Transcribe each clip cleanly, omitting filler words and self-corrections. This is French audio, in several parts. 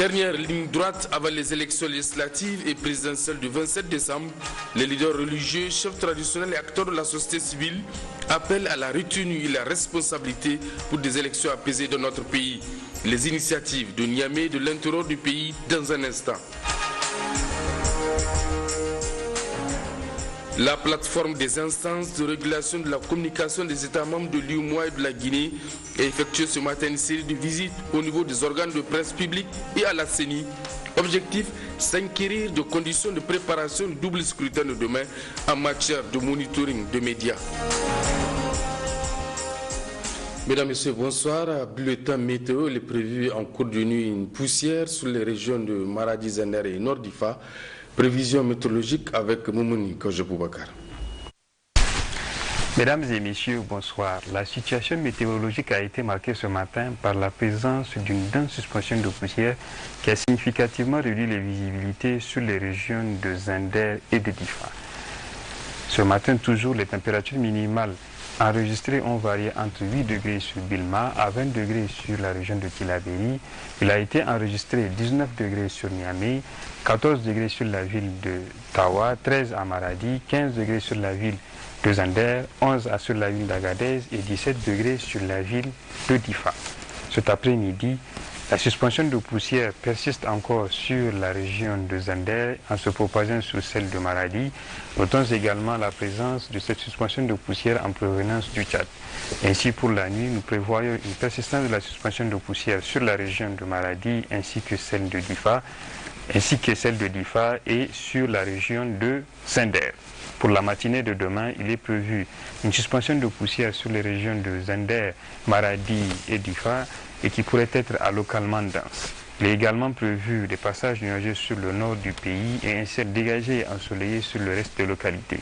Dernière ligne droite avant les élections législatives et présidentielles du 27 décembre, les leaders religieux, chefs traditionnels et acteurs de la société civile appellent à la retenue et la responsabilité pour des élections apaisées dans notre pays. Les initiatives de Niamey de l'intérieur du pays dans un instant. La plateforme des instances de régulation de la communication des États membres de l'UEMOA et de la Guinée a effectué ce matin une série de visites au niveau des organes de presse publique et à la CENI. Objectif, s'inquérir de conditions de préparation du double scrutin de demain en matière de monitoring de médias. Mesdames, Messieurs, bonsoir. Bulletin météo, il est prévu en cours de nuit une poussière sur les régions de Maradi, Zender et Nord d'Ifa. Prévision météorologique avec Moumouni Kojeboubakar. Mesdames et messieurs, bonsoir. La situation météorologique a été marquée ce matin par la présence d'une dense suspension de poussière qui a significativement réduit les visibilités sur les régions de Zender et de Difa. Ce matin, toujours, les températures minimales enregistrées ont varié entre 8 degrés sur Bilma à 20 degrés sur la région de Tilaberi. Il a été enregistré 19 degrés sur Niamey, 14 degrés sur la ville de Tawa, 13 à Maradi, 15 degrés sur la ville de Zender, 11 sur la ville d'Agadez et 17 degrés sur la ville de Difa. Cet après-midi, la suspension de poussière persiste encore sur la région de Zender en se propageant sur celle de Maradi. Notons également la présence de cette suspension de poussière en provenance du Tchad. Ainsi, pour la nuit, nous prévoyons une persistance de la suspension de poussière sur la région de Maradi ainsi que celle de Difa, et sur la région de Zender. Pour la matinée de demain, il est prévu une suspension de poussière sur les régions de Zender, Maradi et Difa et qui pourrait être localement dense. Il est également prévu des passages nuageux sur le nord du pays et un ciel dégagé et ensoleillé sur le reste des localités.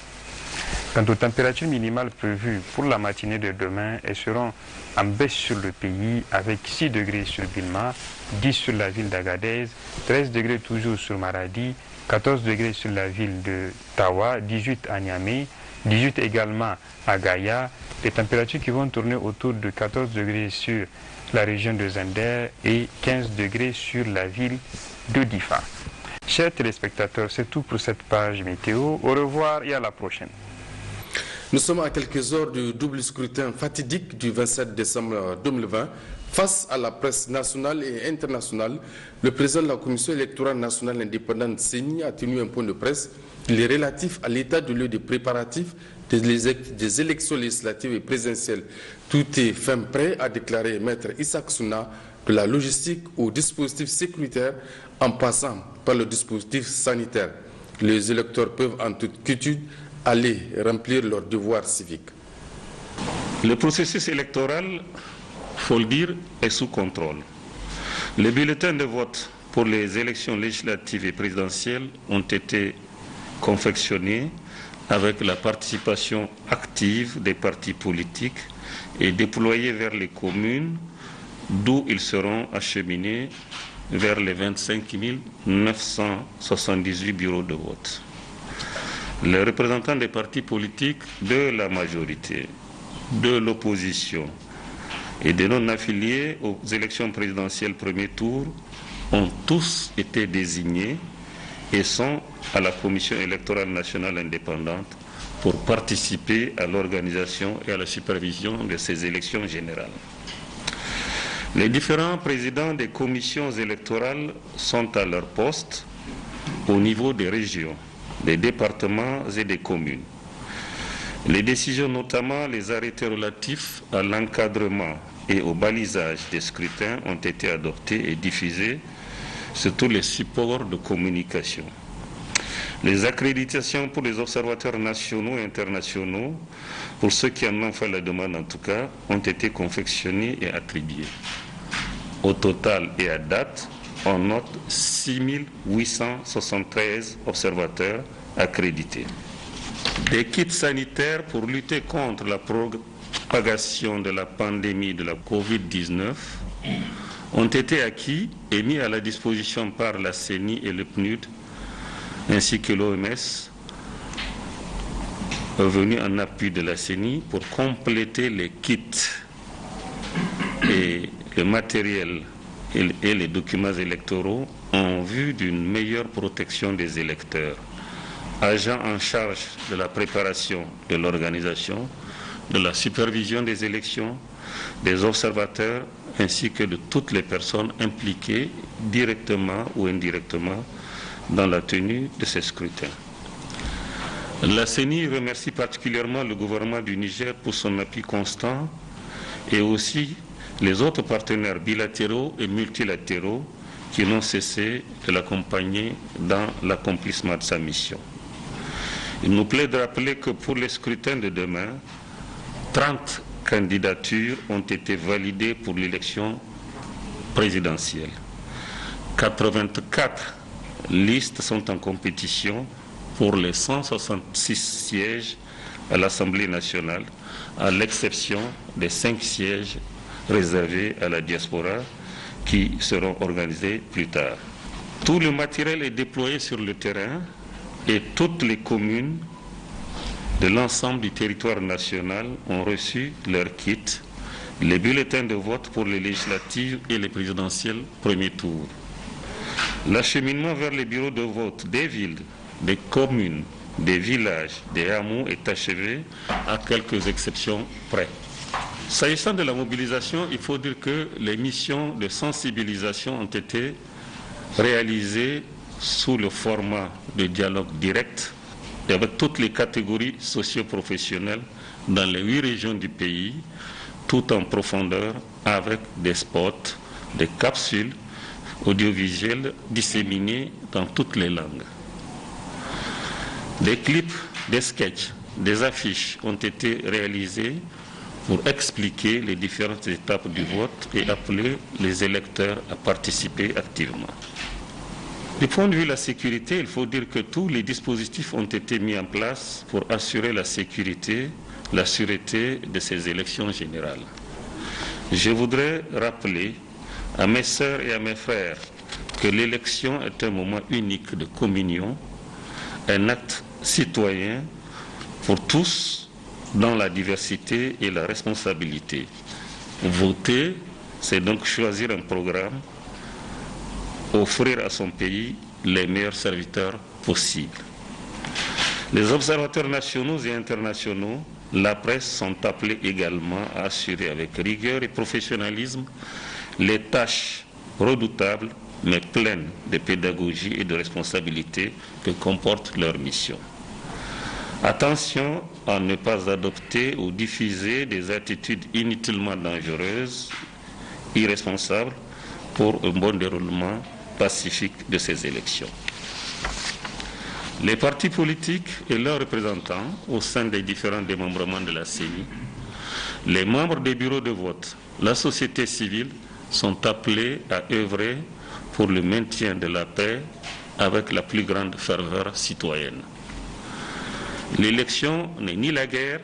Quant aux températures minimales prévues pour la matinée de demain, elles seront en baisse sur le pays avec 6 degrés sur Bilma, 10 sur la ville d'Agadez, 13 degrés toujours sur Maradi, 14 degrés sur la ville de Tawa, 18 à Niamey, 18 également à Gaïa, des températures qui vont tourner autour de 14 degrés sur la région de Zender et 15 degrés sur la ville de Difa. Chers téléspectateurs, c'est tout pour cette page météo. Au revoir et à la prochaine. Nous sommes à quelques heures du double scrutin fatidique du 27 décembre 2020. Face à la presse nationale et internationale, le président de la Commission électorale nationale indépendante CENI a tenu un point de presse. Il est relatif à l'état de lieu des préparatifs des élections législatives et présidentielles. Tout est fin prêt, a déclaré Maître Isaac Souna, de la logistique au dispositif sécuritaire en passant par le dispositif sanitaire. Les électeurs peuvent en toute quiétude aller remplir leurs devoirs civiques. Le processus électoral, faut le dire, est sous contrôle. Les bulletins de vote pour les élections législatives et présidentielles ont été confectionnés avec la participation active des partis politiques et déployés vers les communes d'où ils seront acheminés vers les 25 978 bureaux de vote. Les représentants des partis politiques de la majorité, de l'opposition et des non-affiliés aux élections présidentielles premier tour ont tous été désignés et sont à la Commission électorale nationale indépendante pour participer à l'organisation et à la supervision de ces élections générales. Les différents présidents des commissions électorales sont à leur poste au niveau des régions, des départements et des communes. Les décisions, notamment les arrêtés relatifs à l'encadrement et au balisage des scrutins, ont été adoptés et diffusés sur tous les supports de communication. Les accréditations pour les observateurs nationaux et internationaux, pour ceux qui en ont fait la demande en tout cas, ont été confectionnées et attribuées. Au total et à date, on note 6 873 observateurs accrédités. Des kits sanitaires pour lutter contre la propagation de la pandémie de la Covid-19 ont été acquis et mis à la disposition par la CENI et le PNUD, ainsi que l'OMS, venu en appui de la CENI pour compléter les kits et le matériel et les documents électoraux en vue d'une meilleure protection des électeurs, agents en charge de la préparation, de l'organisation, de la supervision des élections, des observateurs, ainsi que de toutes les personnes impliquées directement ou indirectement dans la tenue de ces scrutins. La CENI remercie particulièrement le gouvernement du Niger pour son appui constant et aussi les autres partenaires bilatéraux et multilatéraux qui n'ont cessé de l'accompagner dans l'accomplissement de sa mission. Il nous plaît de rappeler que pour les scrutins de demain, 30 candidatures ont été validées pour l'élection présidentielle. 84 listes sont en compétition pour les 166 sièges à l'Assemblée nationale, à l'exception des 5 sièges réservés à la diaspora qui seront organisés plus tard. Tout le matériel est déployé sur le terrain et toutes les communes de l'ensemble du territoire national ont reçu leur kit, les bulletins de vote pour les législatives et les présidentielles premier tour. L'acheminement vers les bureaux de vote des villes, des communes, des villages, des hameaux est achevé à quelques exceptions près. S'agissant de la mobilisation, il faut dire que les missions de sensibilisation ont été réalisées sous le format de dialogue direct avec toutes les catégories socio-professionnelles dans les 8 régions du pays, tout en profondeur avec des spots, des capsules audiovisuelles disséminées dans toutes les langues. Des clips, des sketchs, des affiches ont été réalisés pour expliquer les différentes étapes du vote et appeler les électeurs à participer activement. Du point de vue de la sécurité, il faut dire que tous les dispositifs ont été mis en place pour assurer la sécurité, la sûreté de ces élections générales. Je voudrais rappeler à mes sœurs et à mes frères que l'élection est un moment unique de communion, un acte citoyen pour tous dans la diversité et la responsabilité. Voter, c'est donc choisir un programme, offrir à son pays les meilleurs serviteurs possibles. Les observateurs nationaux et internationaux, la presse sont appelés également à assurer avec rigueur et professionnalisme les tâches redoutables mais pleines de pédagogie et de responsabilité que comporte leur mission. Attention à ne pas adopter ou diffuser des attitudes inutilement dangereuses, irresponsables pour un bon déroulement pacifique de ces élections. Les partis politiques et leurs représentants au sein des différents démembrements de la CENI, les membres des bureaux de vote, la société civile sont appelés à œuvrer pour le maintien de la paix avec la plus grande ferveur citoyenne. L'élection n'est ni la guerre,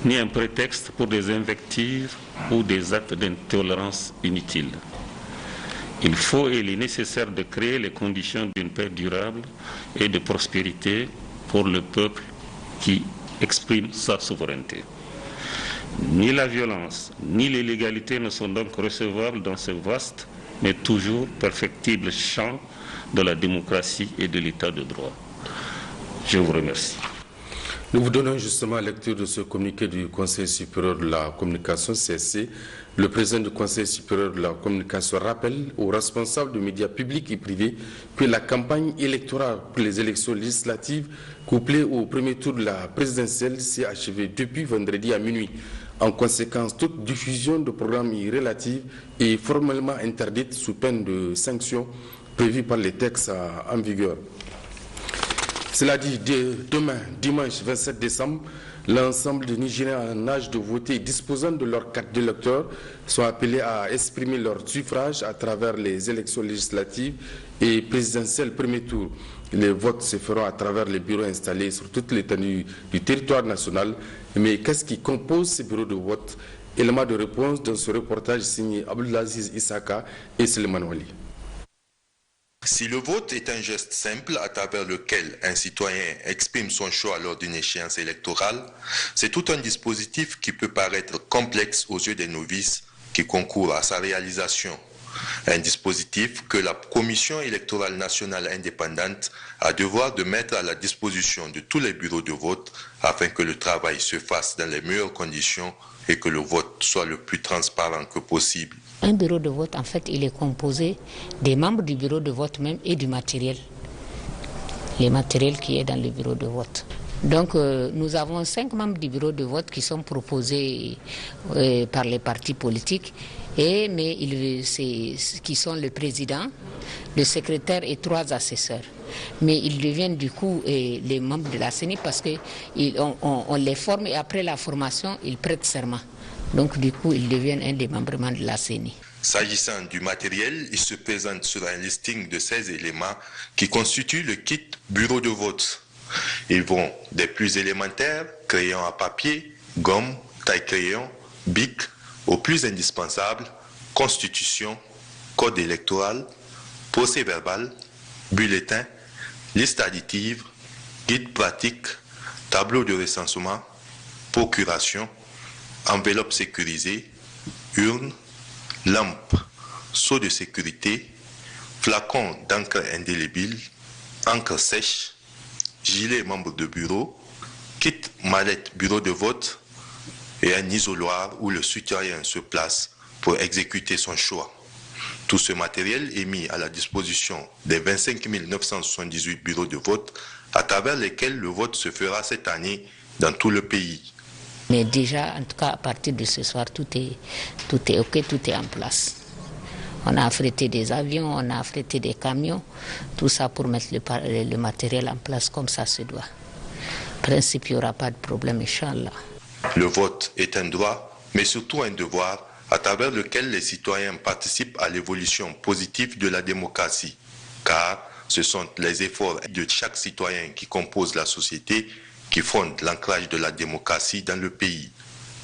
ni un prétexte pour des invectives ou des actes d'intolérance inutiles. Il faut et il est nécessaire de créer les conditions d'une paix durable et de prospérité pour le peuple qui exprime sa souveraineté. Ni la violence, ni l'illégalité ne sont donc recevables dans ce vaste, mais toujours perfectible champ de la démocratie et de l'état de droit. Je vous remercie. Nous vous donnons justement lecture de ce communiqué du Conseil supérieur de la communication, CSC. Le président du Conseil supérieur de la communication rappelle aux responsables de médias publics et privés que la campagne électorale pour les élections législatives, couplée au premier tour de la présidentielle, s'est achevée depuis vendredi à minuit. En conséquence, toute diffusion de programmes irrélatifs est formellement interdite sous peine de sanctions prévues par les textes en vigueur. Cela dit, demain, dimanche 27 décembre, l'ensemble des Nigériens en âge de voter disposant de leur carte d'électeur sont appelés à exprimer leur suffrage à travers les élections législatives et présidentielles premier tour. Les votes se feront à travers les bureaux installés sur toute l'étendue du territoire national. Mais qu'est-ce qui compose ces bureaux de vote? Élément de réponse dans ce reportage signé Abdelaziz Issaka et Suleiman Wali. Si le vote est un geste simple à travers lequel un citoyen exprime son choix lors d'une échéance électorale, c'est tout un dispositif qui peut paraître complexe aux yeux des novices qui concourent à sa réalisation. un dispositif que la Commission électorale nationale indépendante a devoir de mettre à la disposition de tous les bureaux de vote afin que le travail se fasse dans les meilleures conditions et que le vote soit le plus transparent que possible. Un bureau de vote, en fait, il est composé des membres du bureau de vote même et du matériel. Les matériels qui est dans le bureau de vote. Donc nous avons 5 membres du bureau de vote qui sont proposés par les partis politiques, qui sont le président, le secrétaire et 3 assesseurs. Mais ils deviennent du coup les membres de la CENI parce qu'on les forme et après la formation, ils prêtent serment. Donc du coup, ils deviennent un des membres de la CENI. S'agissant du matériel, il se présente sur un listing de 16 éléments qui constituent le kit bureau de vote. Ils vont des plus élémentaires, crayons à papier, gomme, taille-crayon, bic, aux plus indispensables, constitution, code électoral, procès verbal, bulletin, liste additive, guide pratique, tableau de recensement, procuration, enveloppe sécurisée, urne, lampe, seau de sécurité, flacon d'encre indélébile, encre sèche, gilet membre de bureau, kit mallette bureau de vote et un isoloir où le citoyen se place pour exécuter son choix. Tout ce matériel est mis à la disposition des 25 978 bureaux de vote à travers lesquels le vote se fera cette année dans tout le pays. Mais déjà, en tout cas, à partir de ce soir, tout est OK, tout est en place. On a affrété des avions, on a affrété des camions, tout ça pour mettre le matériel en place comme ça se doit. En principe, il n'y aura pas de problème, Inch'Allah. Le vote est un droit, mais surtout un devoir, à travers lequel les citoyens participent à l'évolution positive de la démocratie. Car ce sont les efforts de chaque citoyen qui composent la société qui fondent l'ancrage de la démocratie dans le pays.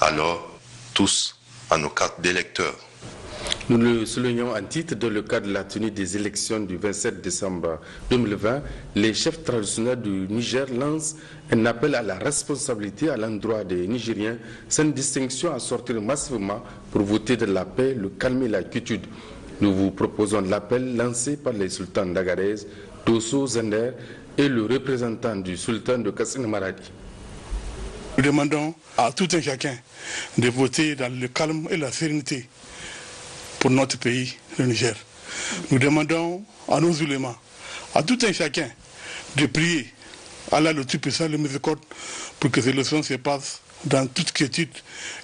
Alors, tous à nos cartes d'électeurs. Nous le soulignons en titre dans le cadre de la tenue des élections du 27 décembre 2020. Les chefs traditionnels du Niger lancent un appel à la responsabilité à l'endroit des Nigériens, sans distinction, à sortir massivement pour voter de la paix, le calme et la quiétude. Nous vous proposons l'appel lancé par les sultans d'Agadez, Dosso, Zender et le représentant du sultan de Kassina Maradi. Nous demandons à tout un chacun de voter dans le calme et la sérénité pour notre pays, le Niger. Nous demandons à nos ulémas, à tout un chacun, de prier Allah le Tout-Puissant, le Miséricorde, pour que ces élections se passent dans toute quiétude,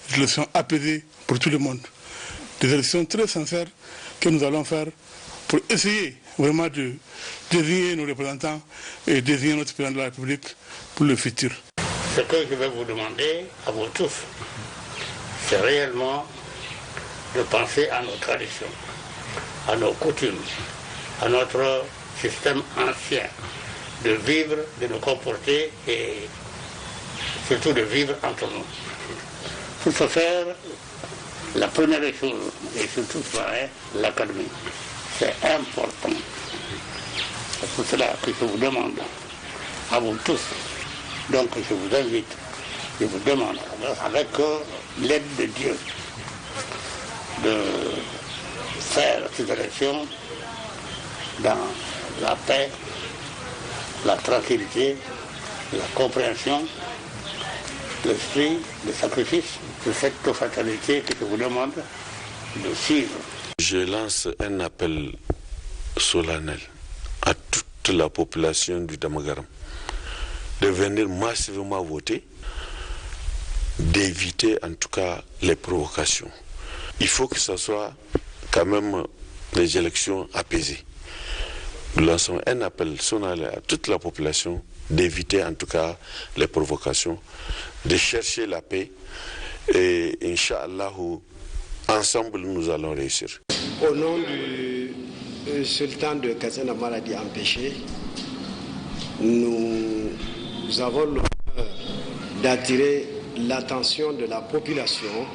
des élections apaisées pour tout le monde. Des élections très sincères que nous allons faire pour essayer vraiment de désigner nos représentants et désigner notre président de la République pour le futur. Ce que je vais vous demander à vous tous, c'est réellement de penser à nos traditions, à nos coutumes, à notre système ancien, de vivre, de nous comporter et surtout de vivre entre nous. Pour ce faire, la première chose, et surtout l'académie, c'est important. C'est pour cela que je vous demande, à vous tous, donc je vous invite, je vous demande, avec l'aide de Dieu, de faire ces élections dans la paix, la tranquillité, la compréhension, l'esprit de sacrifice, de cette fatalité que je vous demande de suivre. Je lance un appel solennel à toute la population du Damagaram de venir massivement voter, d'éviter en tout cas les provocations. Il faut que ce soit quand même des élections apaisées. Nous lançons un appel solennel à toute la population d'éviter en tout cas les provocations, de chercher la paix et Inch'Allah, ensemble nous allons réussir. Au nom du sultan de Kassina Maradi empêché, nous avons l'honneur d'attirer l'attention de la population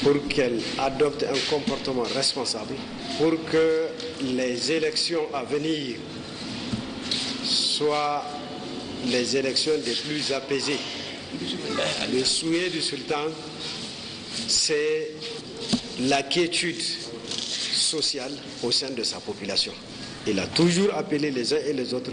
pour qu'elle adopte un comportement responsable, pour que les élections à venir soient les élections les plus apaisées. Le souhait du sultan, c'est la quiétude sociale au sein de sa population. Il a toujours appelé les uns et les autres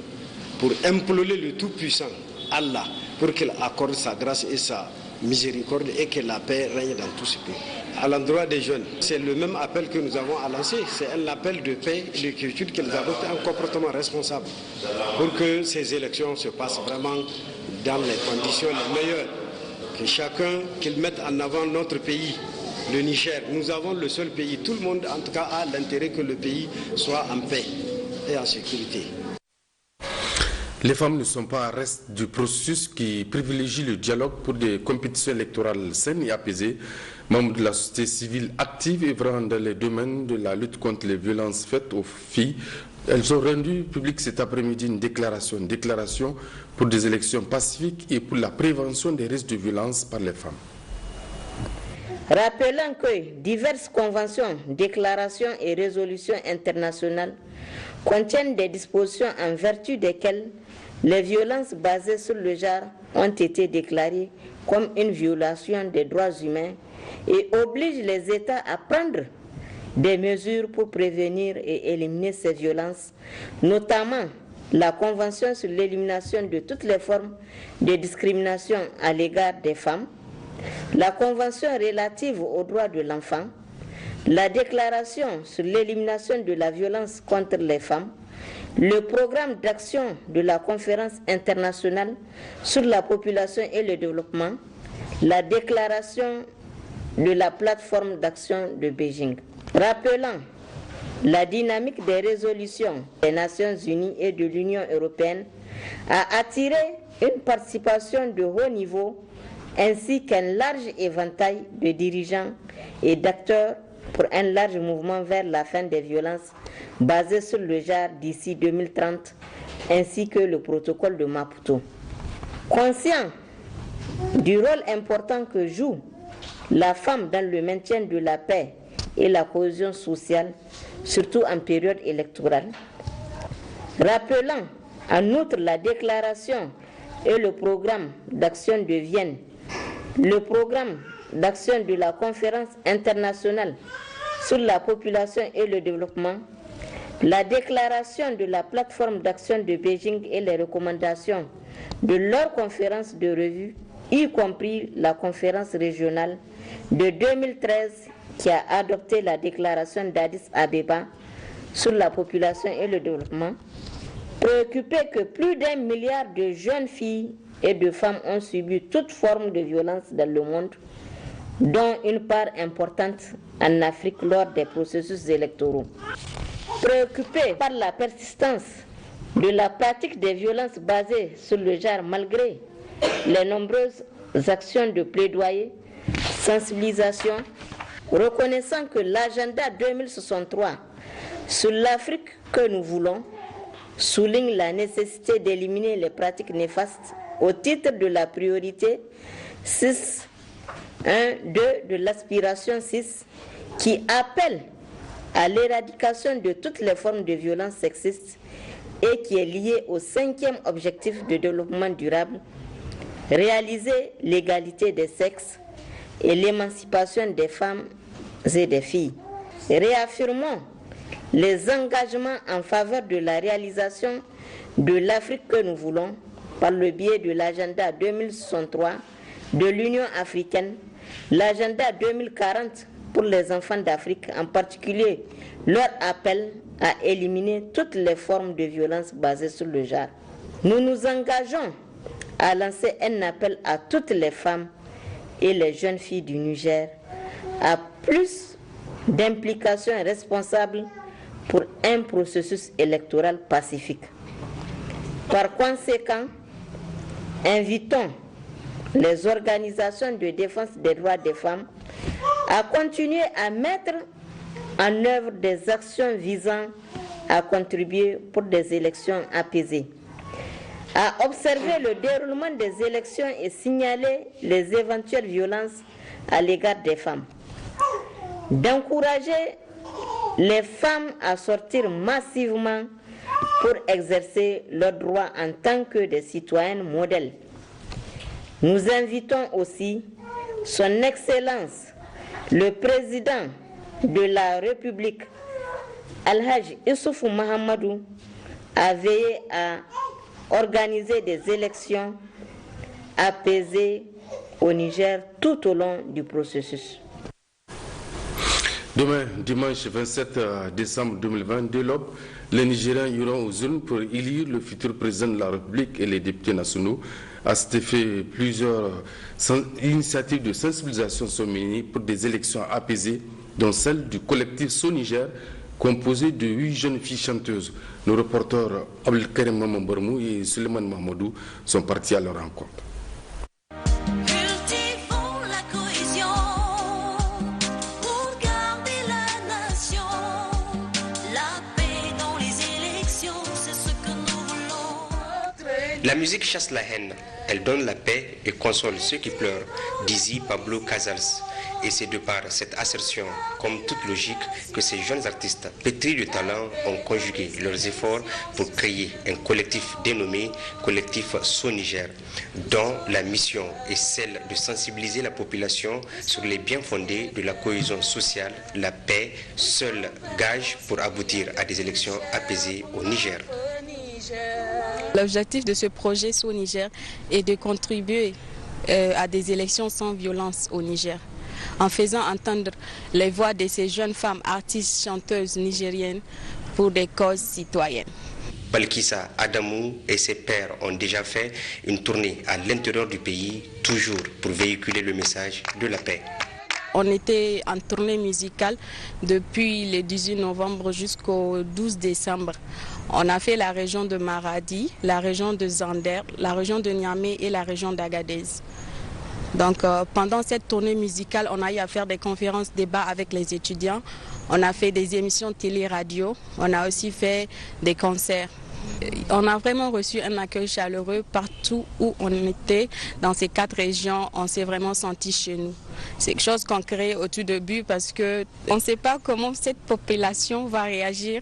pour implorer le Tout-Puissant, Allah, pour qu'il accorde sa grâce et sa miséricorde et que la paix règne dans tout ce pays. À l'endroit des jeunes, c'est le même appel que nous avons à lancer. C'est un appel de paix et de quiétude qu'ils adoptent un comportement responsable pour que ces élections se passent vraiment dans les conditions les meilleures. Que chacun, qu'il mette en avant notre pays, le Niger. Nous avons le seul pays. Tout le monde, en tout cas, a l'intérêt que le pays soit en paix et en sécurité. Les femmes ne sont pas en reste du processus qui privilégie le dialogue pour des compétitions électorales saines et apaisées. Membres de la société civile active et œuvrant dans les domaines de la lutte contre les violences faites aux filles, elles ont rendu public cet après-midi une déclaration pour des élections pacifiques et pour la prévention des risques de violence par les femmes. Rappelant que diverses conventions, déclarations et résolutions internationales contiennent des dispositions en vertu desquelles les violences basées sur le genre ont été déclarées comme une violation des droits humains et obligent les États à prendre des mesures pour prévenir et éliminer ces violences, notamment la Convention sur l'élimination de toutes les formes de discrimination à l'égard des femmes, la Convention relative aux droits de l'enfant, la Déclaration sur l'élimination de la violence contre les femmes, le programme d'action de la Conférence internationale sur la population et le développement, la Déclaration de la plateforme d'action de Beijing. Rappelant la dynamique des résolutions des Nations Unies et de l'Union européenne a attiré une participation de haut niveau ainsi qu'un large éventail de dirigeants et d'acteurs pour un large mouvement vers la fin des violences basées sur le genre d'ici 2030, ainsi que le protocole de Maputo. Conscient du rôle important que joue la femme dans le maintien de la paix et la cohésion sociale, surtout en période électorale, rappelant en outre la déclaration et le programme d'action de Vienne, le programme d'action de la Conférence internationale sur la population et le développement, la déclaration de la plateforme d'action de Beijing et les recommandations de leur conférence de revue, y compris la conférence régionale de 2013 qui a adopté la déclaration d'Addis Abeba sur la population et le développement, préoccupé que plus d'1 milliard de jeunes filles et de femmes ont subi toute forme de violence dans le monde, dont une part importante en Afrique lors des processus électoraux. Préoccupé par la persistance de la pratique des violences basées sur le genre malgré les nombreuses actions de plaidoyer, sensibilisation, reconnaissant que l'agenda 2063 sur l'Afrique que nous voulons souligne la nécessité d'éliminer les pratiques néfastes au titre de la priorité 6.1.2 de l'aspiration 6 qui appelle à l'éradication de toutes les formes de violence sexiste et qui est lié au 5e objectif de développement durable, réaliser l'égalité des sexes et l'émancipation des femmes et des filles. Réaffirmons les engagements en faveur de la réalisation de l'Afrique que nous voulons par le biais de l'agenda 2063 de l'Union africaine, l'agenda 2040 pour les enfants d'Afrique, en particulier leur appel à éliminer toutes les formes de violence basées sur le genre. Nous nous engageons à lancer un appel à toutes les femmes et les jeunes filles du Niger à plus d'implication responsable pour un processus électoral pacifique. Par conséquent, invitons les organisations de défense des droits des femmes à continuer à mettre en œuvre des actions visant à contribuer pour des élections apaisées, à observer le déroulement des élections et signaler les éventuelles violences à l'égard des femmes, d'encourager les femmes à sortir massivement pour exercer leurs droits en tant que des citoyennes modèles. Nous invitons aussi Son Excellence, le Président de la République, Al-Hajj Issoufou Mahamadou a veillé à organiser des élections apaisées au Niger tout au long du processus. Demain, dimanche 27 décembre 2020, dès l'aube, les Nigériens iront aux urnes pour élire le futur président de la République et les députés nationaux. À cet effet, plusieurs initiatives de sensibilisation sont menées pour des élections apaisées, dont celle du collectif So-Niger, composé de 8 jeunes filles chanteuses. Nos reporters Abdelkarim Mamambarmou et Suleiman Mahmoudou sont partis à leur rencontre. La musique chasse la haine, elle donne la paix et console ceux qui pleurent, disait Pablo Casals. Et c'est de par cette assertion, comme toute logique, que ces jeunes artistes pétris de talent ont conjugué leurs efforts pour créer un collectif dénommé Collectif So-Niger, dont la mission est celle de sensibiliser la population sur les biens fondés de la cohésion sociale, la paix, seul gage pour aboutir à des élections apaisées au Niger. L'objectif de ce projet So-Niger est de contribuer à des élections sans violence au Niger, en faisant entendre les voix de ces jeunes femmes artistes chanteuses nigériennes pour des causes citoyennes. Balkissa Adamou et ses pairs ont déjà fait une tournée à l'intérieur du pays, toujours pour véhiculer le message de la paix. On était en tournée musicale depuis le 18 novembre jusqu'au 12 décembre. On a fait la région de Maradi, la région de Zander, la région de Niamey et la région d'Agadez. Donc pendant cette tournée musicale, on a eu à faire des conférences, débats avec les étudiants. On a fait des émissions télé-radio. On a aussi fait des concerts. On a vraiment reçu un accueil chaleureux partout où on était. Dans ces 4 régions, on s'est vraiment senti chez nous. C'est quelque chose qu'on crée au tout début parce qu'on ne sait pas comment cette population va réagir.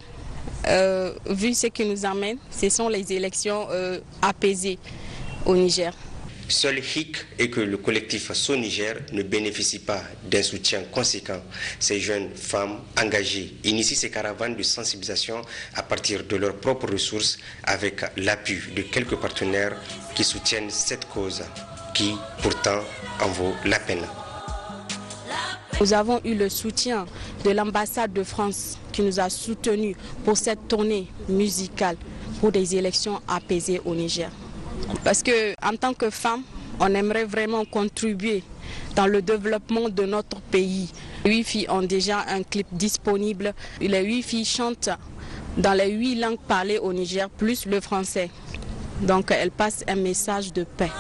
Vu ce qui nous amène, ce sont les élections apaisées au Niger. Seul hic est que le collectif So-Niger ne bénéficie pas d'un soutien conséquent. Ces jeunes femmes engagées initient ces caravanes de sensibilisation à partir de leurs propres ressources avec l'appui de quelques partenaires qui soutiennent cette cause qui pourtant en vaut la peine. Nous avons eu le soutien de l'ambassade de France qui nous a soutenus pour cette tournée musicale pour des élections apaisées au Niger. Parce qu'en tant que femme, on aimerait vraiment contribuer dans le développement de notre pays. 8 filles ont déjà un clip disponible. Les 8 filles chantent dans les 8 langues parlées au Niger, plus le français. Donc elles passent un message de paix.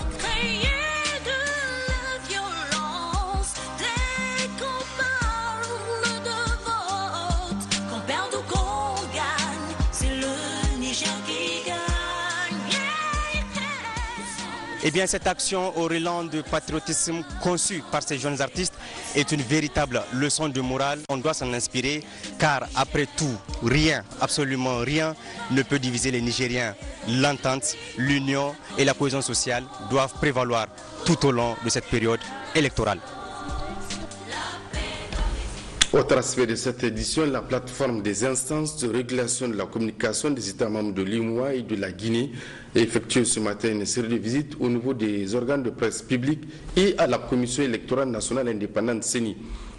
Eh bien, cette action au relan de patriotisme conçue par ces jeunes artistes est une véritable leçon de morale. On doit s'en inspirer car après tout, rien, absolument rien ne peut diviser les Nigériens. L'entente, l'union et la cohésion sociale doivent prévaloir tout au long de cette période électorale. Autre aspect de cette édition, la plateforme des instances de régulation de la communication des États membres de l'UEMOA et de la Guinée a effectué ce matin une série de visites au niveau des organes de presse publics et à la Commission électorale nationale indépendante CENI.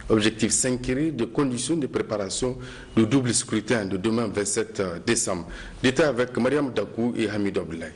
Objectif, s'inquiéter des conditions de préparation du double scrutin de demain 27 décembre. Détail avec Mariam Dakou et Hamid Abdoulaye.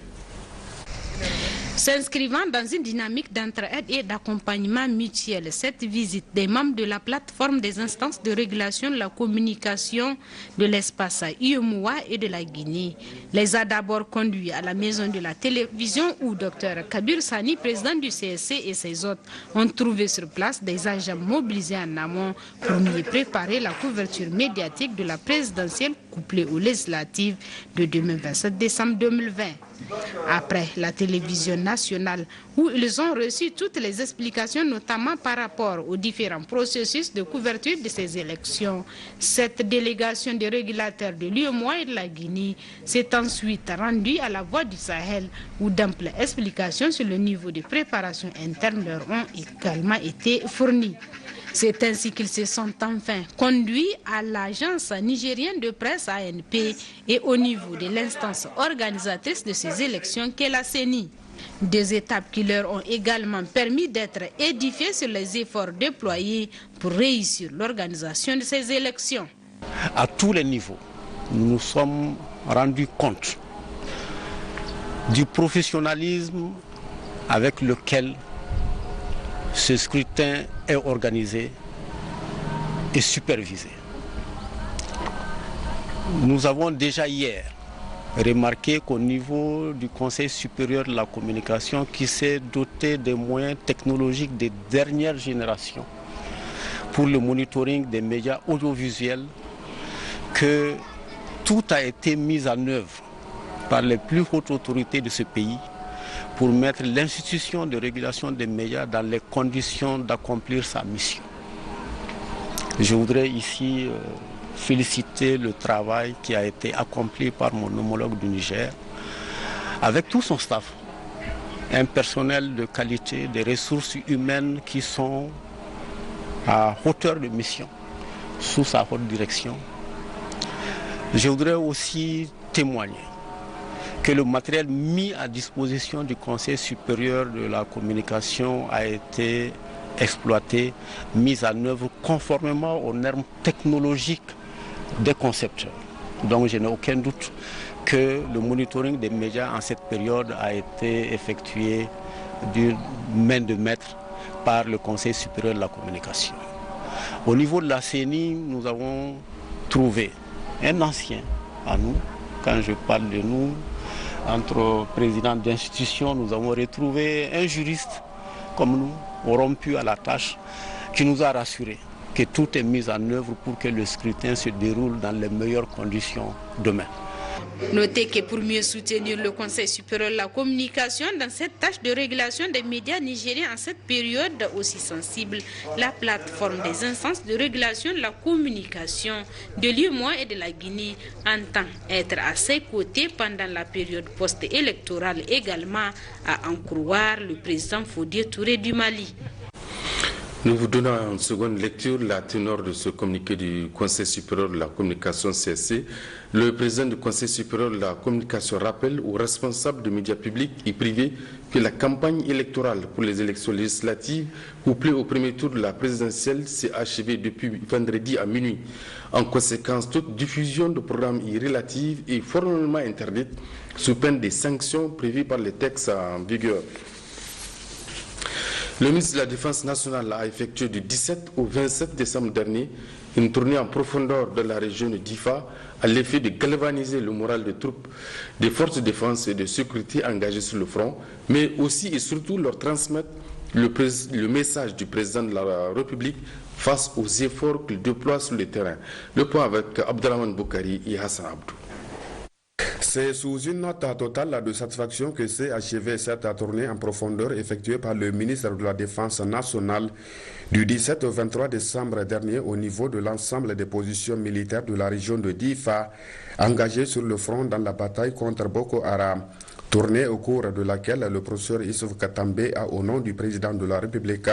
S'inscrivant dans une dynamique d'entraide et d'accompagnement mutuel, cette visite des membres de la plateforme des instances de régulation de la communication de l'espace UEMOA et de la Guinée les a d'abord conduits à la maison de la télévision où Dr Kabir Sani, président du CSC, et ses hôtes ont trouvé sur place des agents mobilisés en amont pour mieux préparer la couverture médiatique de la présidentielle couplée aux législatives de demain 27 décembre 2020. Après la télévision nationale, où ils ont reçu toutes les explications, notamment par rapport aux différents processus de couverture de ces élections, cette délégation des régulateurs de l'UEMOA et de la Guinée s'est ensuite rendue à la Voix du Sahel, où d'amples explications sur le niveau de préparation interne leur ont également été fournies. C'est ainsi qu'ils se sont enfin conduits à l'agence nigérienne de presse ANP et au niveau de l'instance organisatrice de ces élections qu'est la CENI. Des étapes qui leur ont également permis d'être édifiés sur les efforts déployés pour réussir l'organisation de ces élections. À tous les niveaux, nous nous sommes rendus compte du professionnalisme avec lequel ce scrutin est organisé et supervisé. Nous avons déjà hier remarqué qu'au niveau du Conseil supérieur de la communication, qui s'est doté des moyens technologiques des dernières générations pour le monitoring des médias audiovisuels, que tout a été mis en œuvre par les plus hautes autorités de ce pays pour mettre l'institution de régulation des médias dans les conditions d'accomplir sa mission. Je voudrais ici féliciter le travail qui a été accompli par mon homologue du Niger, avec tout son staff, un personnel de qualité, des ressources humaines qui sont à hauteur de mission, sous sa haute direction. Je voudrais aussi témoigner que le matériel mis à disposition du Conseil supérieur de la communication a été exploité, mis en œuvre conformément aux normes technologiques des concepteurs. Donc je n'ai aucun doute que le monitoring des médias en cette période a été effectué d'une main de maître par le Conseil supérieur de la communication. Au niveau de la CENI, nous avons trouvé un ancien à nous. Quand je parle de nous, entre présidents d'institutions, nous avons retrouvé un juriste comme nous, rompu à la tâche, qui nous a rassurés que tout est mis en œuvre pour que le scrutin se déroule dans les meilleures conditions demain. Notez que pour mieux soutenir le Conseil supérieur de la communication dans cette tâche de régulation des médias nigériens en cette période aussi sensible, la plateforme des instances de régulation de la communication de l'UEMOA et de la Guinée entend être à ses côtés pendant la période post-électorale également, à en croire le président Fodé Touré du Mali. Nous vous donnons en seconde lecture la teneur de ce communiqué du Conseil supérieur de la communication CSC. Le président du Conseil supérieur de la communication rappelle aux responsables de médias publics et privés que la campagne électorale pour les élections législatives, couplée au premier tour de la présidentielle, s'est achevée depuis vendredi à minuit. En conséquence, toute diffusion de programmes irrélatifs est formellement interdite sous peine des sanctions prévues par les textes en vigueur. Le ministre de la Défense nationale a effectué du 17 au 27 décembre dernier une tournée en profondeur de la région de Difa à l'effet de galvaniser le moral des troupes des forces de défense et de sécurité engagées sur le front, mais aussi et surtout leur transmettre le message du président de la République face aux efforts qu'il déploie sur le terrain. Le point avec Abdelrahman Boukari et Hassan Abdou. C'est sous une note totale de satisfaction que s'est achevée cette tournée en profondeur effectuée par le ministre de la Défense nationale du 17 au 23 décembre dernier au niveau de l'ensemble des positions militaires de la région de Difa engagées sur le front dans la bataille contre Boko Haram. Tournée au cours de laquelle le professeur Issouf Katambe a, au nom du président de la République,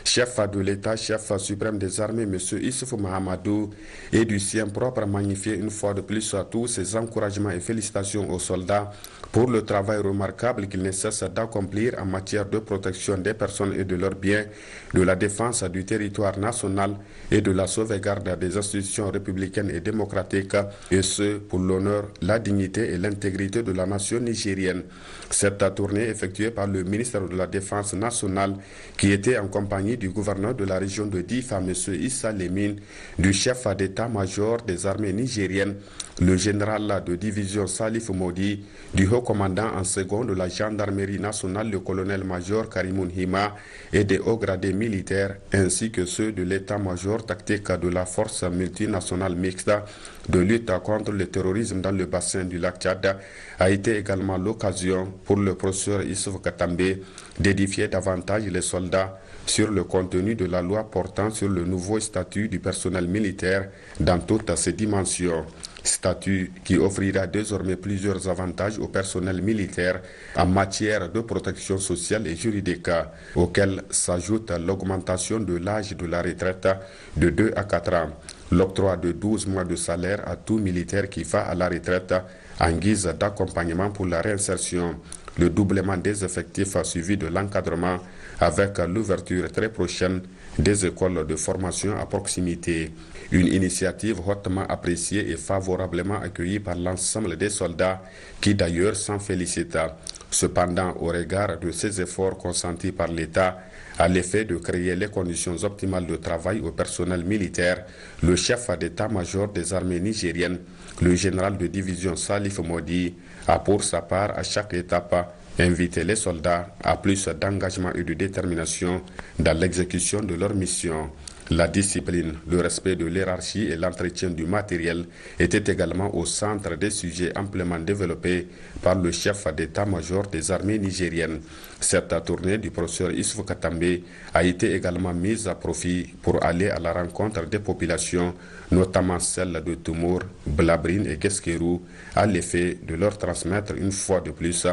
chef de l'État, chef suprême des armées, M. Issouf Mahamadou, et du sien propre, magnifié une fois de plus à tous ses encouragements et félicitations aux soldats pour le travail remarquable qu'ils ne cessent d'accomplir en matière de protection des personnes et de leurs biens, de la défense du territoire national et de la sauvegarde des institutions républicaines et démocratiques, et ce, pour l'honneur, la dignité et l'intégrité de la nation nigérienne. Cette tournée effectuée par le ministre de la Défense nationale, qui était en compagnie du gouverneur de la région de Difa, M. Issa Lemine, du chef d'état-major des armées nigériennes, le général de division Salif Modi, du haut commandant en second de la gendarmerie nationale, le colonel-major Karimoun Hima, et des hauts gradés militaires, ainsi que ceux de l'état-major tactique de la force multinationale mixte de lutte contre le terrorisme dans le bassin du lac Tchad, a été également l'occasion pour le professeur Issouf Katambe d'édifier davantage les soldats sur le contenu de la loi portant sur le nouveau statut du personnel militaire dans toutes ses dimensions. statut qui offrira désormais plusieurs avantages au personnel militaire en matière de protection sociale et juridique, auxquels s'ajoute l'augmentation de l'âge de la retraite de 2 à 4 ans, l'octroi de 12 mois de salaire à tout militaire qui va à la retraite en guise d'accompagnement pour la réinsertion, le doublement des effectifs suivi de l'encadrement avec l'ouverture très prochaine des écoles de formation à proximité. Une initiative hautement appréciée et favorablement accueillie par l'ensemble des soldats qui d'ailleurs s'en félicitent. Cependant, au regard de ces efforts consentis par l'État à l'effet de créer les conditions optimales de travail au personnel militaire, le chef d'état-major des armées nigériennes, le général de division Salif Modi, a pour sa part à chaque étape invité les soldats à plus d'engagement et de détermination dans l'exécution de leur mission. La discipline, le respect de l'hiérarchie et l'entretien du matériel étaient également au centre des sujets amplement développés par le chef d'état-major des armées nigériennes. Cette tournée du professeur Issoufou Katambe a été également mise à profit pour aller à la rencontre des populations, notamment celles de Toumour, Blabrine et Guesquerou, à l'effet de leur transmettre une fois de plus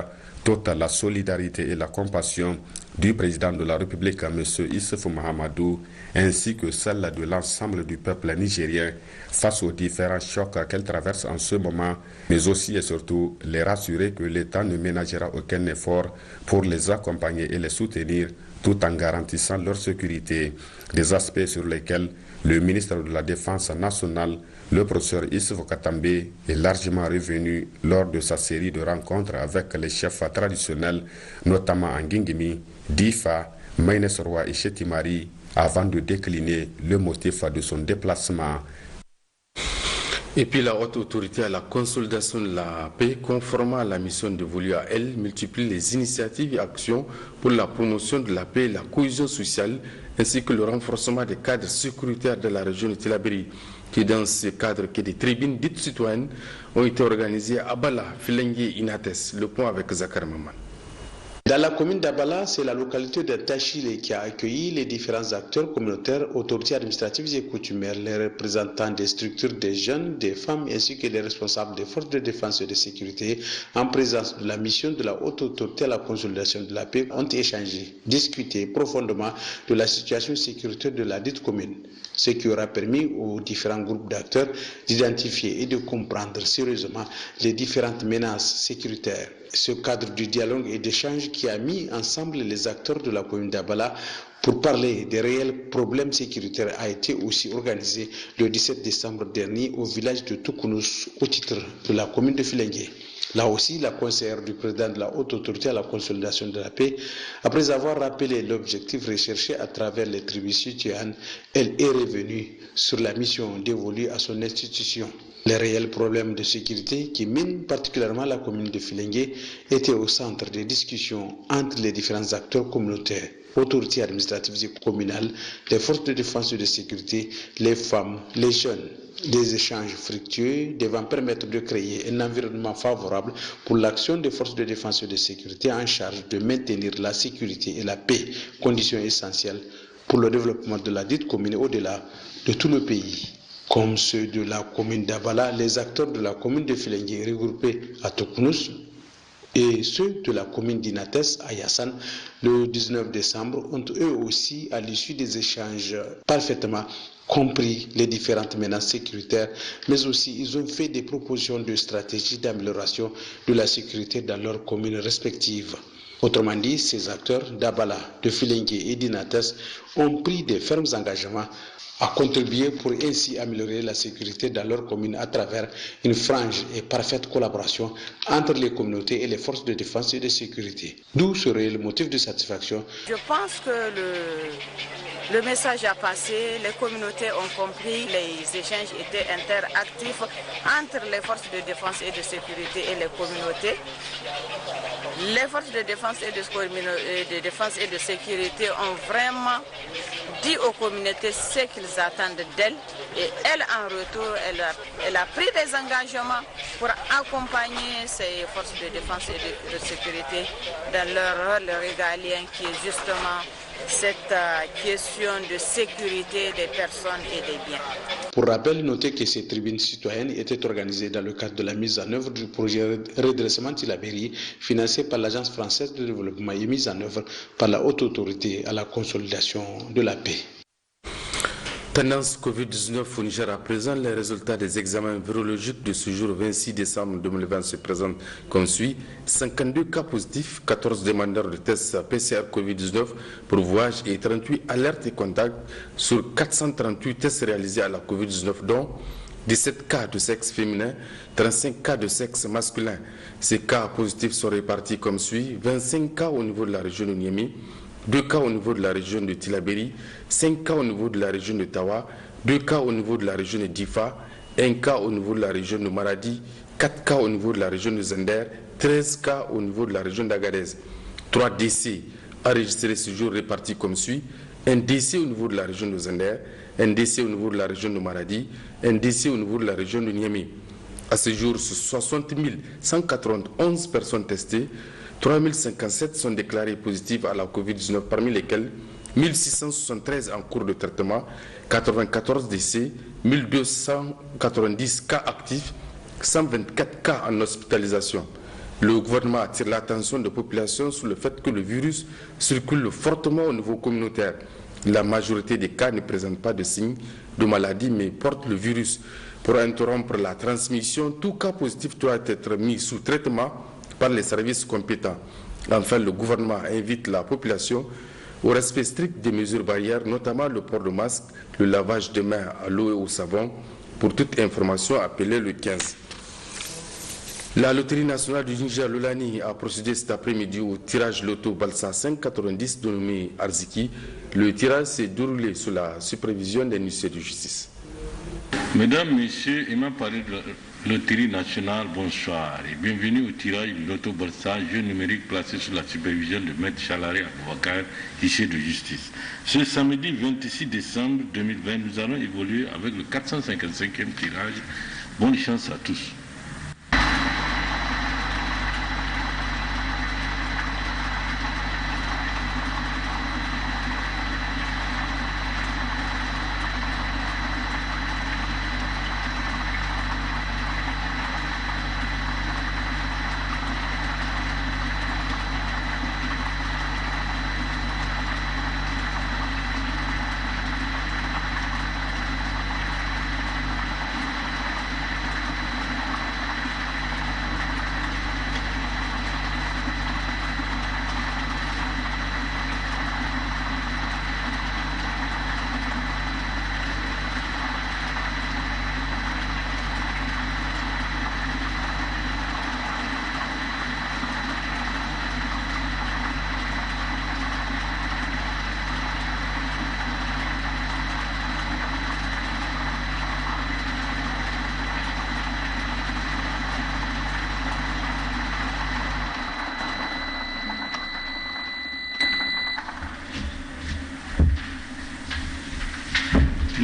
toute la solidarité et la compassion du président de la République, M. Issoufou Mahamadou, ainsi que celle de l'ensemble du peuple nigérien face aux différents chocs qu'elle traverse en ce moment, mais aussi et surtout les rassurer que l'État ne ménagera aucun effort pour les accompagner et les soutenir tout en garantissant leur sécurité. Des aspects sur lesquels le ministre de la Défense nationale, le professeur Issoufou Katambe, est largement revenu lors de sa série de rencontres avec les chefs traditionnels, notamment en Ngingimi, Difa, Mainesoroa et Chetimari, avant de décliner le motif de son déplacement. Et puis la haute autorité à la consolidation de la paix, conformément à la mission dévolue à elle, multiplie les initiatives et actions pour la promotion de la paix et la cohésion sociale, ainsi que le renforcement des cadres sécuritaires de la région de Tillabéri. Qui dans ce cadre que des tribunes dites citoyennes ont été organisées à Bala, Filengue et Inates. Le point avec Zakar Maman. Dans la commune d'Abala, c'est la localité de Tachile qui a accueilli les différents acteurs communautaires, autorités administratives et coutumières, les représentants des structures des jeunes, des femmes ainsi que les responsables des forces de défense et de sécurité en présence de la mission de la haute autorité à la consolidation de la paix ont échangé, discuté profondément de la situation sécuritaire de la dite commune, ce qui aura permis aux différents groupes d'acteurs d'identifier et de comprendre sérieusement les différentes menaces sécuritaires. Ce cadre du dialogue et d'échange qui a mis ensemble les acteurs de la commune d'Abala pour parler des réels problèmes sécuritaires a été aussi organisé le 17 décembre dernier au village de Toukounous au titre de la commune de Filengue. Là aussi, la conseillère du président de la haute autorité à la consolidation de la paix, après avoir rappelé l'objectif recherché à travers les tribus citoyennes, elle est revenue sur la mission dévolue à son institution. Les réels problèmes de sécurité qui minent particulièrement la commune de Filengue étaient au centre des discussions entre les différents acteurs communautaires, autorités administratives et communales, les forces de défense et de sécurité, les femmes, les jeunes. Des échanges fructueux devant permettre de créer un environnement favorable pour l'action des forces de défense et de sécurité en charge de maintenir la sécurité et la paix, conditions essentielles pour le développement de la dite commune au-delà de tout le pays. Comme ceux de la commune d'Abala, les acteurs de la commune de Filengue regroupés à Toukounous et ceux de la commune d'Inates à Yassane le 19 décembre ont eux aussi, à l'issue des échanges, parfaitement compris les différentes menaces sécuritaires, mais aussi ils ont fait des propositions de stratégies d'amélioration de la sécurité dans leurs communes respectives. Autrement dit, ces acteurs d'Abala, de Filengue et d'Inates ont pris des fermes engagements à contribuer pour ainsi améliorer la sécurité dans leur commune à travers une franche et parfaite collaboration entre les communautés et les forces de défense et de sécurité. D'où serait le motif de satisfaction. Je pense que le message a passé, les communautés ont compris, les échanges étaient interactifs entre les forces de défense et de sécurité et les communautés. Les forces de défense et de sécurité ont vraiment dit aux communautés ce qu'ils attendent d'elles et elle, en retour, elle a pris des engagements pour accompagner ces forces de défense et de sécurité dans leur rôle régalien qui est justement cette question de sécurité des personnes et des biens. Pour rappel, notez que ces tribunes citoyennes étaient organisées dans le cadre de la mise en œuvre du projet redressement Tillabéri, financé par l'Agence française de développement et mis en œuvre par la Haute Autorité à la consolidation de la paix. Tendance Covid-19 au Niger à présent, les résultats des examens virologiques de ce jour 26 décembre 2020 se présentent comme suit. 52 cas positifs, 14 demandeurs de tests PCR Covid-19 pour voyage et 38 alertes et contacts sur 438 tests réalisés à la Covid-19, dont 17 cas de sexe féminin, 35 cas de sexe masculin. Ces cas positifs sont répartis comme suit. 25 cas au niveau de la région de Niamey, 2 cas au niveau de la région de Tillabéri, 5 cas au niveau de la région de Tawa, 2 cas au niveau de la région de Difa, 1 cas au niveau de la région de Maradi, 4 cas au niveau de la région de Zender, 13 cas au niveau de la région d'Agadez. 3 décès enregistrés ce jour répartis comme suit. Un décès au niveau de la région de Zender, un décès au niveau de la région de Maradi, un décès au niveau de la région de Niamey. À ce jour, sur 60 191 personnes testées, 3057 sont déclarées positives à la Covid-19, parmi lesquelles 1673 en cours de traitement, 94 décès, 1290 cas actifs, 124 cas en hospitalisation. Le gouvernement attire l'attention des populations sur le fait que le virus circule fortement au niveau communautaire. La majorité des cas ne présentent pas de signes de maladie mais portent le virus. Pour interrompre la transmission, tout cas positif doit être mis sous traitement par les services compétents. Enfin, le gouvernement invite la population au respect strict des mesures barrières, notamment le port de masque, le lavage de mains à l'eau et au savon. Pour toute information, appelez le 15. La Loterie nationale du Niger, Lolani, a procédé cet après-midi au tirage loto Balsa 590 dénommé Arziki. Le tirage s'est déroulé sous la supervision des huissiers de justice. Mesdames, Messieurs, et même parlé de la Loterie nationale, bonsoir et bienvenue au tirage du loto Balsa, jeu numérique placé sous la supervision de Maître Chalaré Aboubakar, huissier de justice. Ce samedi 26 décembre 2020, nous allons évoluer avec le 455e tirage. Bonne chance à tous.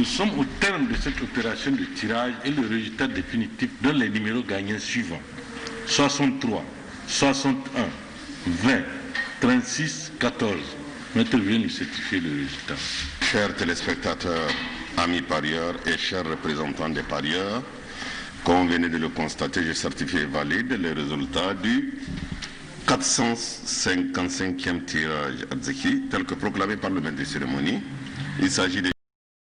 Nous sommes au terme de cette opération de tirage et le résultat définitif donne les numéros gagnants suivants. 63, 61, 20, 36, 14. Maître vient nous certifier le résultat. Chers téléspectateurs, amis parieurs et chers représentants des parieurs, comme vous venez de le constater, je certifie et valide les résultats du 455e tirage Arziki, tel que proclamé par le maître de cérémonie. Il s'agit de